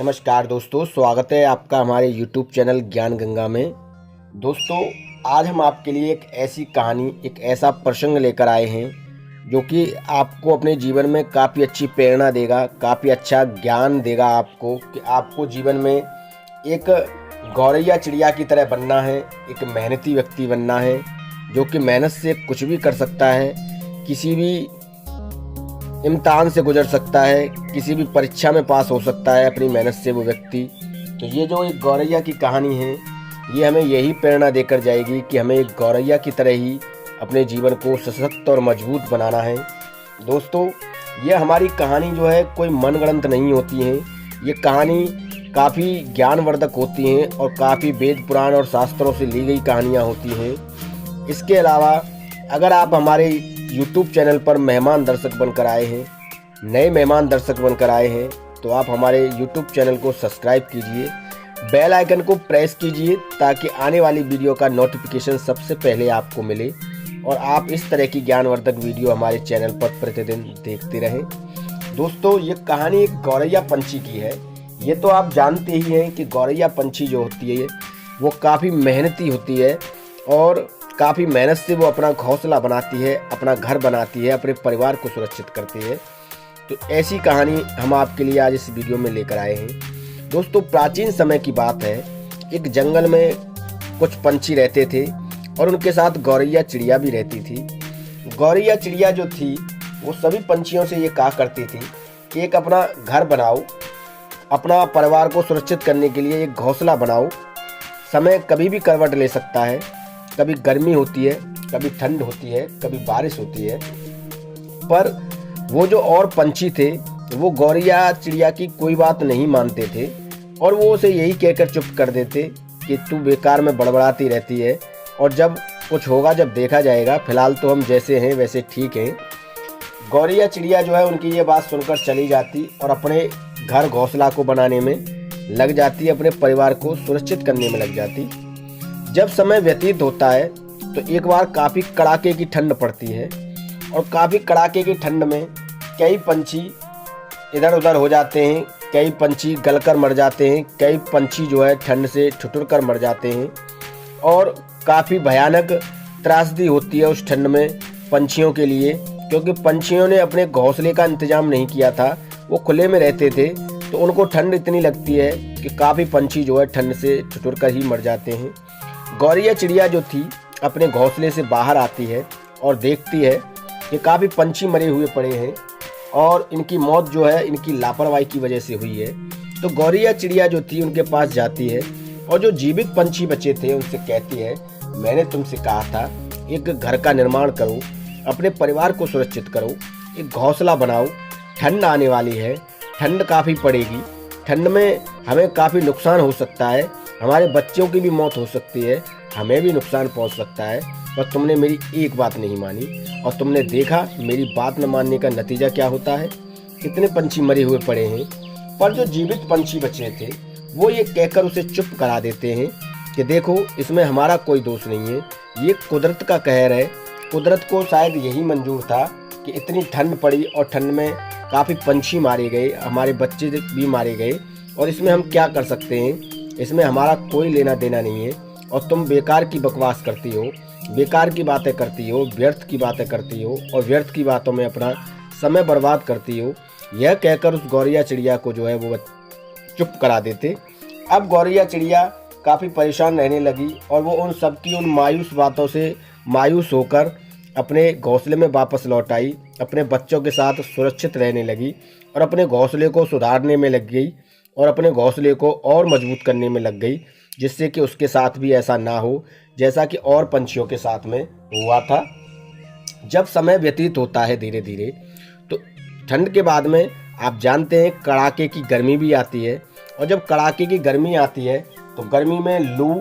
नमस्कार दोस्तों, स्वागत है आपका हमारे YouTube चैनल ज्ञान गंगा में। दोस्तों, आज हम आपके लिए एक ऐसी कहानी, एक ऐसा प्रसंग लेकर आए हैं जो कि आपको अपने जीवन में काफ़ी अच्छी प्रेरणा देगा, काफ़ी अच्छा ज्ञान देगा आपको कि आपको जीवन में एक गौरैया चिड़िया की तरह बनना है, एक मेहनती व्यक्ति बनना है जो कि मेहनत से कुछ भी कर सकता है, किसी भी इम्तिहान से गुजर सकता है, किसी भी परीक्षा में पास हो सकता है अपनी मेहनत से वो व्यक्ति। तो ये जो एक गौरैया की कहानी है, ये हमें यही प्रेरणा देकर जाएगी कि हमें एक गौरैया की तरह ही अपने जीवन को सशक्त और मजबूत बनाना है। दोस्तों, ये हमारी कहानी जो है कोई मनगढ़ंत नहीं होती है। ये कहानी काफ़ी ज्ञानवर्धक होती हैं और काफ़ी वेद पुराण और शास्त्रों से ली गई कहानियाँ होती हैं। इसके अलावा अगर आप हमारे YouTube चैनल पर मेहमान दर्शक बनकर आए हैं, नए मेहमान दर्शक बनकर आए हैं, तो आप हमारे YouTube चैनल को सब्सक्राइब कीजिए, बेल आइकन को प्रेस कीजिए ताकि आने वाली वीडियो का नोटिफिकेशन सबसे पहले आपको मिले और आप इस तरह की ज्ञानवर्धक वीडियो हमारे चैनल पर प्रतिदिन देखते रहें। दोस्तों, ये कहानी एक गौरैया पंछी की है। ये तो आप जानते ही हैं कि गौरैया पंछी जो होती है वो काफ़ी मेहनती होती है और काफ़ी मेहनत से वो अपना घोंसला बनाती है, अपना घर बनाती है, अपने परिवार को सुरक्षित करती है। तो ऐसी कहानी हम आपके लिए आज इस वीडियो में लेकर आए हैं। दोस्तों, प्राचीन समय की बात है, एक जंगल में कुछ पंछी रहते थे और उनके साथ गौरैया चिड़िया भी रहती थी। गौरैया चिड़िया जो थी वो सभी पंछियों से ये कहा करती थी कि एक अपना घर बनाओ, अपना परिवार को सुरक्षित करने के लिए एक घोंसला बनाओ। समय कभी भी करवट ले सकता है, कभी गर्मी होती है, कभी ठंड होती है, कभी बारिश होती है। पर वो जो और पंछी थे वो गौरैया चिड़िया की कोई बात नहीं मानते थे और वो उसे यही कहकर चुप कर देते कि तू बेकार में बड़बड़ाती रहती है और जब कुछ होगा जब देखा जाएगा, फिलहाल तो हम जैसे हैं वैसे ठीक हैं। गौरैया चिड़िया जो है उनकी ये बात सुनकर चली जाती और अपने घर घोंसला को बनाने में लग जाती, अपने परिवार को सुरक्षित करने में लग जाती। जब समय व्यतीत होता है तो एक बार काफ़ी कड़ाके की ठंड पड़ती है और काफ़ी कड़ाके की ठंड में कई पंछी इधर उधर हो जाते हैं, कई पंछी गलकर मर जाते हैं, कई पंछी जो है ठंड से ठिठुर कर मर जाते हैं और काफ़ी भयानक त्रासदी होती है उस ठंड में पंछियों के लिए, क्योंकि पंछियों ने अपने घोंसले का इंतजाम नहीं किया था, वो खुले में रहते थे तो उनको ठंड इतनी लगती है कि काफ़ी पंछी जो है ठंड से ठिठुर कर ही मर जाते हैं। गौरैया चिड़िया जो थी अपने घोंसले से बाहर आती है और देखती है कि काफ़ी पंछी मरे हुए पड़े हैं और इनकी मौत जो है इनकी लापरवाही की वजह से हुई है। तो गौरैया चिड़िया जो थी उनके पास जाती है और जो जीवित पंछी बचे थे उनसे कहती है, मैंने तुमसे कहा था एक घर का निर्माण करो, अपने परिवार को सुरक्षित करो, एक घोंसला बनाओ। ठंड आने वाली है, ठंड काफ़ी पड़ेगी, ठंड में हमें काफ़ी नुकसान हो सकता है, हमारे बच्चों की भी मौत हो सकती है, हमें भी नुकसान पहुंच सकता है। पर तुमने मेरी एक बात नहीं मानी और तुमने देखा मेरी बात न मानने का नतीजा क्या होता है। कितने पंछी मरे हुए पड़े हैं। पर जो जीवित पंछी बचे थे वो ये कहकर उसे चुप करा देते हैं कि देखो, इसमें हमारा कोई दोष नहीं है, ये कुदरत का कहर है। कुदरत को शायद यही मंजूर था कि इतनी ठंड पड़ी और ठंड में काफ़ी पंछी मारे गए, हमारे बच्चे भी मारे गए और इसमें हम क्या कर सकते हैं, इसमें हमारा कोई लेना देना नहीं है। और तुम बेकार की बकवास करती हो, बेकार की बातें करती हो, व्यर्थ की बातें करती हो और व्यर्थ की बातों में अपना समय बर्बाद करती हो। यह कहकर उस गौरैया चिड़िया को जो है वो चुप करा देते। अब गौरैया चिड़िया काफ़ी परेशान रहने लगी और वो उन सबकी उन मायूस बातों से मायूस होकर अपने घोंसले में वापस लौट आई, अपने बच्चों के साथ सुरक्षित रहने लगी और अपने घोंसले को सुधारने में लग गई और अपने घोंसले को और मजबूत करने में लग गई, जिससे कि उसके साथ भी ऐसा ना हो जैसा कि और पंछियों के साथ में हुआ था। जब समय व्यतीत होता है धीरे धीरे, तो ठंड के बाद में आप जानते हैं कड़ाके की गर्मी भी आती है और जब कड़ाके की गर्मी आती है तो गर्मी में लू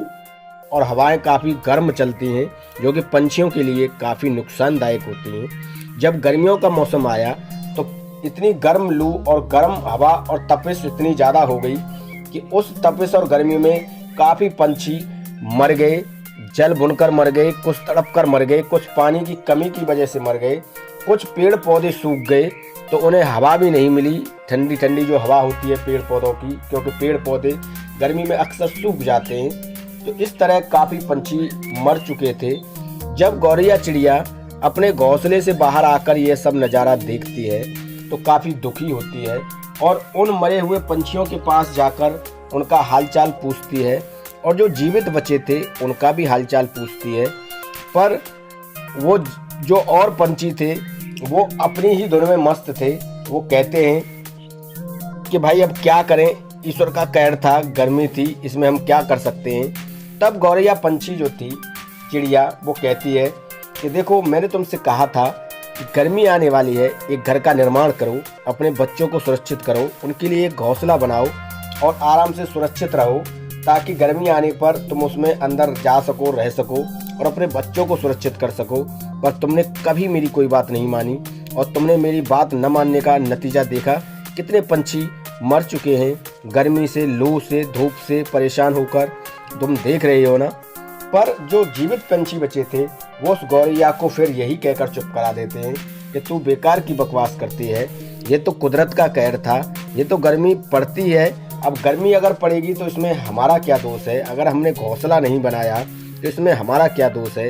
और हवाएं काफ़ी गर्म चलती हैं, जो कि पंछियों के लिए काफ़ी नुकसानदायक होती हैं। जब गर्मियों का मौसम आया तो इतनी गर्म लू और गर्म हवा और तपिश इतनी ज़्यादा हो गई कि उस तपिश और गर्मी में काफ़ी पंछी मर गए, जल भुनकर मर गए, कुछ तड़प कर मर गए, कुछ पानी की कमी की वजह से मर गए, कुछ पेड़ पौधे सूख गए तो उन्हें हवा भी नहीं मिली, ठंडी ठंडी जो हवा होती है पेड़ पौधों की, क्योंकि पेड़ पौधे गर्मी में अक्सर सूख जाते हैं। तो इस तरह काफ़ी पंछी मर चुके थे। जब गौरैया चिड़िया अपने घोंसले से बाहर आकर यह सब नज़ारा देखती है तो काफ़ी दुखी होती है और उन मरे हुए पंछियों के पास जाकर उनका हालचाल पूछती है और जो जीवित बचे थे उनका भी हालचाल पूछती है। पर वो जो और पंछी थे वो अपनी ही धुन में मस्त थे। वो कहते हैं कि भाई अब क्या करें, ईश्वर का कहर था, गर्मी थी, इसमें हम क्या कर सकते हैं। तब गौरैया पंछी जो थी चिड़िया वो कहती है कि देखो, मैंने तुमसे कहा था कि गर्मी आने वाली है, एक घर का निर्माण करो, अपने बच्चों को सुरक्षित करो, उनके लिए एक घोंसला बनाओ और आराम से सुरक्षित रहो, ताकि गर्मी आने पर तुम उसमें अंदर जा सको, रह सको और अपने बच्चों को सुरक्षित कर सको। पर तुमने कभी मेरी कोई बात नहीं मानी और तुमने मेरी बात न मानने का नतीजा देखा। कितने पंछी मर चुके हैं गर्मी से, लू से, धूप से परेशान होकर, तुम देख रहे हो ना। पर जो जीवित पंछी बचे थे वो उस गौरैया को फिर यही कहकर चुप करा देते हैं कि तू बेकार की बकवास करती है, ये तो कुदरत का कहर था, ये तो गर्मी पड़ती है। अब गर्मी अगर पड़ेगी तो इसमें हमारा क्या दोष है, अगर हमने घोंसला नहीं बनाया तो इसमें हमारा क्या दोष है।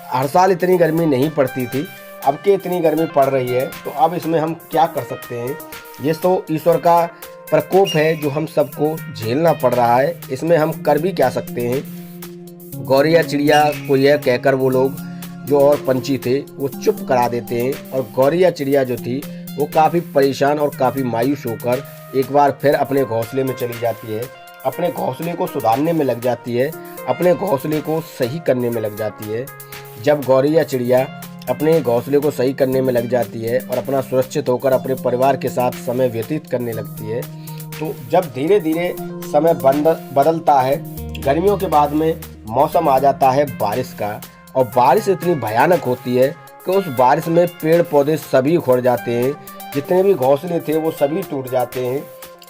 हर साल इतनी गर्मी नहीं पड़ती थी, अब के इतनी गर्मी पड़ रही है, तो अब इसमें हम क्या कर सकते हैं। ये तो ईश्वर का प्रकोप है जो हम सबको झेलना पड़ रहा है, इसमें हम कर भी क्या सकते हैं। गौरैया चिड़िया को यह कहकर वो लोग जो और पंछी थे वो चुप करा देते हैं और गौरैया चिड़िया जो थी वो काफ़ी परेशान और काफ़ी मायूस होकर एक बार फिर अपने घोंसले में चली जाती है, अपने घोंसले को सुधारने में लग जाती है, अपने घोंसले को सही करने में लग जाती है। जब गौरैया चिड़िया अपने घोंसले को सही करने में लग जाती है और अपना सुरक्षित होकर अपने परिवार के साथ समय व्यतीत करने लगती है, तो जब धीरे धीरे समय बदलता है, गर्मियों के बाद में मौसम आ जाता है बारिश का, और बारिश इतनी भयानक होती है कि उस बारिश में पेड़ पौधे सभी उखड़ जाते हैं, जितने भी घोंसले थे वो सभी टूट जाते हैं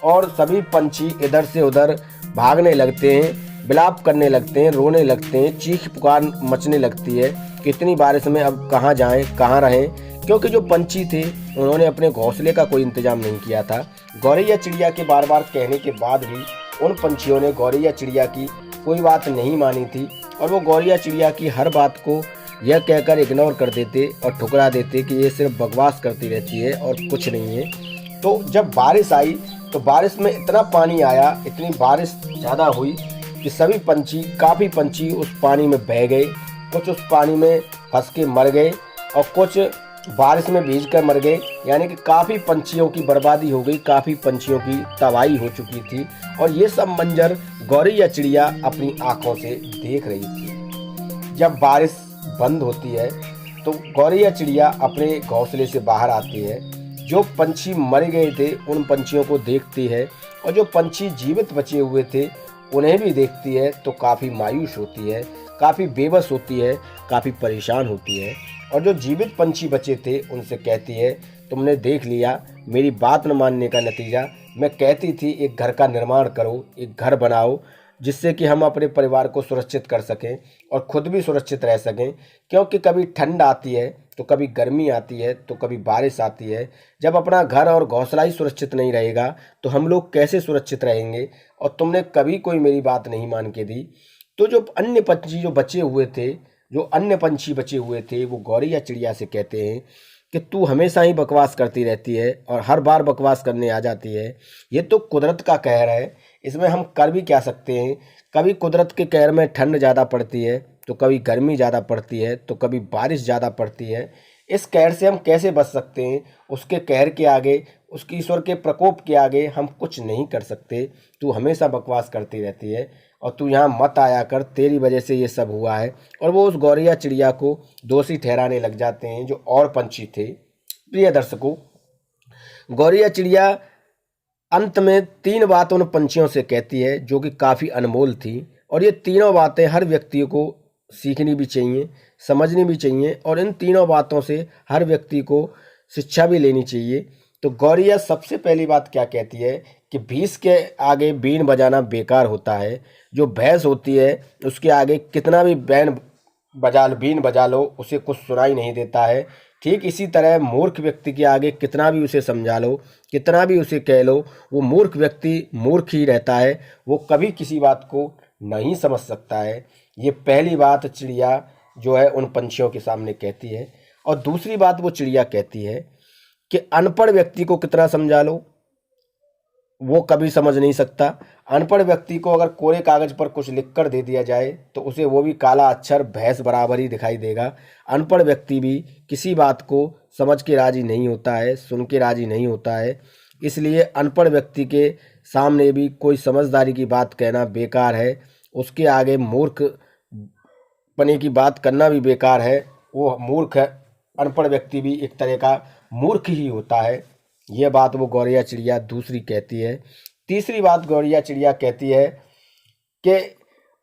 और सभी पंछी इधर से उधर भागने लगते हैं, विलाप करने लगते हैं, रोने लगते हैं, चीख पुकार मचने लगती है कि इतनी बारिश में अब कहाँ जाएं, कहाँ रहें, क्योंकि जो पंछी थे उन्होंने अपने घोंसले का कोई इंतजाम नहीं किया था। गौरैया चिड़िया के बार बार कहने के बाद भी उन पंछियों ने गौरैया चिड़िया की कोई बात नहीं मानी थी और वो गौरैया चिड़िया की हर बात को यह कहकर इग्नोर कर देते और ठुकरा देते कि ये सिर्फ बकवास करती रहती है और कुछ नहीं है। तो जब बारिश आई तो बारिश में इतना पानी आया, इतनी बारिश ज़्यादा हुई कि सभी पंछी, काफ़ी पंछी उस पानी में बह गए, कुछ उस पानी में फंस के मर गए और कुछ बारिश में भीग कर मर गए। यानी कि काफ़ी पंछियों की बर्बादी हो गई, काफ़ी पंछियों की तबाही हो चुकी थी और ये सब मंजर गौरैया चिड़िया अपनी आंखों से देख रही थी। जब बारिश बंद होती है तो गौरैया चिड़िया अपने घोंसले से बाहर आती है, जो पंछी मर गए थे उन पंछियों को देखती है और जो पंछी जीवित बचे हुए थे उन्हें भी देखती है, तो काफ़ी मायूस होती है, काफ़ी बेबस होती है, काफ़ी परेशान होती है। और जो जीवित पंछी बचे थे उनसे कहती है, तुमने देख लिया मेरी बात न मानने का नतीजा। मैं कहती थी एक घर का निर्माण करो, एक घर बनाओ, जिससे कि हम अपने परिवार को सुरक्षित कर सकें और खुद भी सुरक्षित रह सकें, क्योंकि कभी ठंड आती है तो कभी गर्मी आती है तो कभी बारिश आती है। जब अपना घर और घोंसला ही सुरक्षित नहीं रहेगा तो हम लोग कैसे सुरक्षित रहेंगे। और तुमने कभी कोई मेरी बात नहीं मान के दी। तो जो अन्य पंछी जो बचे हुए थे, जो अन्य पंछी बचे हुए थे, वो गौरैया चिड़िया से कहते हैं कि तू हमेशा ही बकवास करती रहती है और हर बार बकवास करने आ जाती है। ये तो कुदरत का कहर है, इसमें हम कर भी क्या सकते हैं। कभी कुदरत के कहर में ठंड ज़्यादा पड़ती है तो कभी गर्मी ज़्यादा पड़ती है तो कभी बारिश ज़्यादा पड़ती है। इस कहर से हम कैसे बच सकते हैं। उसके कहर के आगे, उसकी ईश्वर के प्रकोप के आगे हम कुछ नहीं कर सकते। तू हमेशा बकवास करती रहती है और तू यहाँ मत आया कर, तेरी वजह से ये सब हुआ है। और वो उस गौरैया चिड़िया को दोषी ठहराने लग जाते हैं जो और पंछी थे। प्रिय दर्शकों, गौरैया चिड़िया अंत में 3 बात उन पंछियों से कहती है जो कि काफ़ी अनमोल थी, और ये तीनों बातें हर व्यक्ति को सीखनी भी चाहिए, समझनी भी चाहिए, और इन तीनों बातों से हर व्यक्ति को शिक्षा भी लेनी चाहिए। तो गौरैया सबसे पहली बात क्या कहती है कि भैंस के आगे बीन बजाना बेकार होता है। जो भैंस होती है उसके आगे कितना भी बीन बजा लो उसे कुछ सुनाई नहीं देता है, ठीक इसी तरह मूर्ख व्यक्ति के आगे कितना भी उसे समझा लो, कितना भी उसे कह लो, वो मूर्ख व्यक्ति मूर्ख ही रहता है, वो कभी किसी बात को नहीं समझ सकता है। ये पहली बात चिड़िया जो है उन पंछियों के सामने कहती है। और दूसरी बात वो चिड़िया कहती है कि अनपढ़ व्यक्ति को कितना समझा लो, वो कभी समझ नहीं सकता। अनपढ़ व्यक्ति को अगर कोरे कागज पर कुछ लिख कर दे दिया जाए तो उसे वो भी काला अक्षर भैंस बराबर ही दिखाई देगा। अनपढ़ व्यक्ति भी किसी बात को समझ के राजी नहीं होता है, सुन के राजी नहीं होता है। इसलिए अनपढ़ व्यक्ति के सामने भी कोई समझदारी की बात कहना बेकार है, उसके आगे मूर्ख पने की बात करना भी बेकार है। वो मूर्ख है, अनपढ़ व्यक्ति भी एक तरह का मूर्ख ही होता है। यह बात वो गौरैया चिड़िया दूसरी कहती है। तीसरी बात गौरैया चिड़िया कहती है कि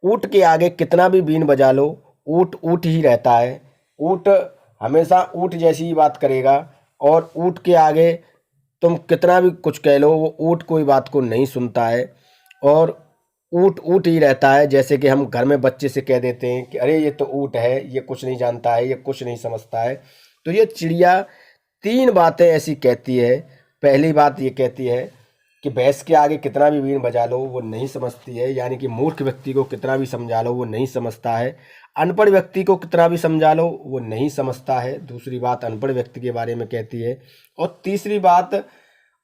ऊँट के आगे कितना भी बीन बजा लो, ऊँट ऊँट ही रहता है। ऊँट हमेशा ऊँट जैसी ही बात करेगा और ऊँट के आगे तुम कितना भी कुछ कह लो, वो ऊँट कोई बात को नहीं सुनता है और ऊँट ऊँट ही रहता है। जैसे कि हम घर में बच्चे से कह देते हैं कि अरे ये तो ऊँट है, ये कुछ नहीं जानता है, ये कुछ नहीं समझता है। तो ये चिड़िया 3 बातें ऐसी कहती है। पहली बात ये कहती है कि भैंस के आगे कितना भी बीन बजा लो वो नहीं समझती है, यानी कि मूर्ख व्यक्ति को कितना भी समझा लो वो नहीं समझता है। अनपढ़ व्यक्ति को कितना भी समझा लो वो नहीं समझता है। दूसरी बात अनपढ़ व्यक्ति के बारे में कहती है। और तीसरी बात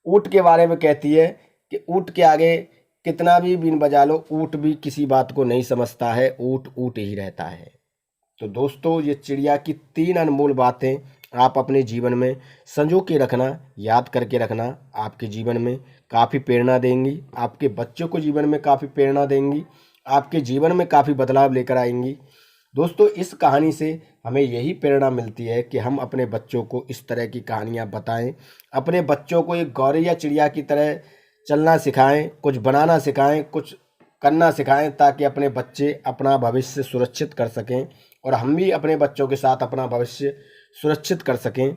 ऊँट के बारे में कहती है कि ऊँट के आगे कितना भी बीन बजा लो, ऊँट भी किसी बात को नहीं समझता है, ऊँट ऊँट ही रहता है। तो दोस्तों, ये चिड़िया की 3 अनमोल बातें आप अपने जीवन में संजो के रखना, याद करके रखना। आपके जीवन में काफ़ी प्रेरणा देंगी, आपके बच्चों को जीवन में काफ़ी प्रेरणा देंगी, आपके जीवन में काफ़ी बदलाव लेकर आएंगी। दोस्तों, इस कहानी से हमें यही प्रेरणा मिलती है कि हम अपने बच्चों को इस तरह की कहानियाँ बताएं, अपने बच्चों को एक गौरैया चिड़िया की तरह चलना सिखाएं, कुछ बनाना सिखाएं, कुछ करना सिखाएं, ताकि अपने बच्चे अपना भविष्य सुरक्षित कर सकें और हम भी अपने बच्चों के साथ अपना भविष्य सुरक्षित कर सकें।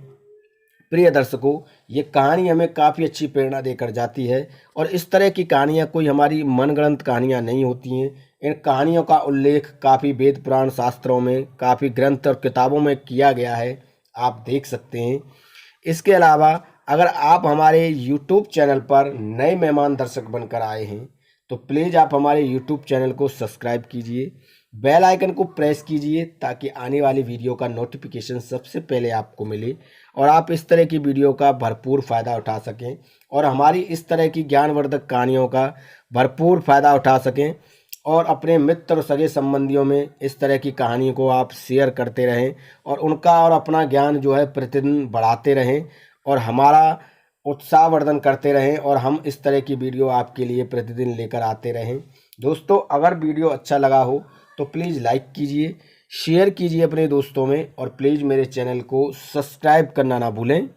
प्रिय दर्शकों, ये कहानी हमें काफ़ी अच्छी प्रेरणा देकर जाती है और इस तरह की कहानियाँ कोई हमारी मनगढ़ंत कहानियाँ नहीं होती हैं। इन कहानियों का उल्लेख काफ़ी वेद पुराण शास्त्रों में, काफ़ी ग्रंथ और किताबों में किया गया है, आप देख सकते हैं। इसके अलावा अगर आप हमारे YouTube चैनल पर नए मेहमान दर्शक बनकर आए हैं तो प्लीज़ आप हमारे YouTube चैनल को सब्सक्राइब कीजिए, बेल आइकन को प्रेस कीजिए ताकि आने वाली वीडियो का नोटिफिकेशन सबसे पहले आपको मिले और आप इस तरह की वीडियो का भरपूर फ़ायदा उठा सकें और हमारी इस तरह की ज्ञानवर्धक कहानियों का भरपूर फ़ायदा उठा सकें और अपने मित्र और सगे संबंधियों में इस तरह की कहानी को आप शेयर करते रहें और उनका और अपना ज्ञान जो है प्रतिदिन बढ़ाते रहें और हमारा उत्साहवर्धन करते रहें और हम इस तरह की वीडियो आपके लिए प्रतिदिन लेकर आते रहें। दोस्तों, अगर वीडियो अच्छा लगा हो तो प्लीज़ लाइक कीजिए, शेयर कीजिए अपने दोस्तों में और प्लीज़ मेरे चैनल को सब्सक्राइब करना ना भूलें।